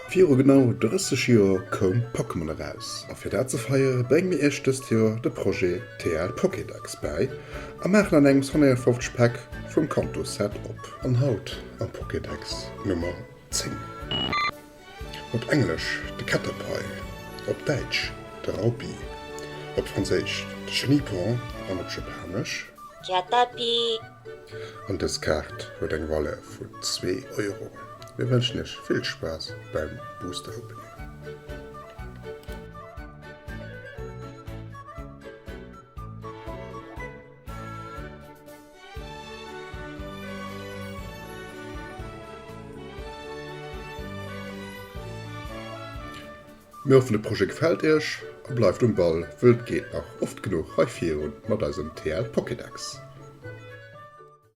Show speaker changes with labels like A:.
A: Vier genau 30 Jahre kom Pokémon raus. A fir dat ze feier breng mir erstes Jahr de Projekt TL Pokédex bei a machen an engem 150 Pack vum Kantoset op. An Haut am Pokédex Nummer 10. Op Englisch de Caterpie, op Deutsch de Raupi, op Französisch de Schneepon an op Japanisch.
B: Caterpie.
A: An das Kart huet eng Walle vun 2 Euro. Wir wünschen euch viel Spaß beim Booster Opening. Mir hoffen, das Projekt gefällt euch und bleibt am Ball, wild geht noch oft genug häufig und mit unserem TL Pokédex.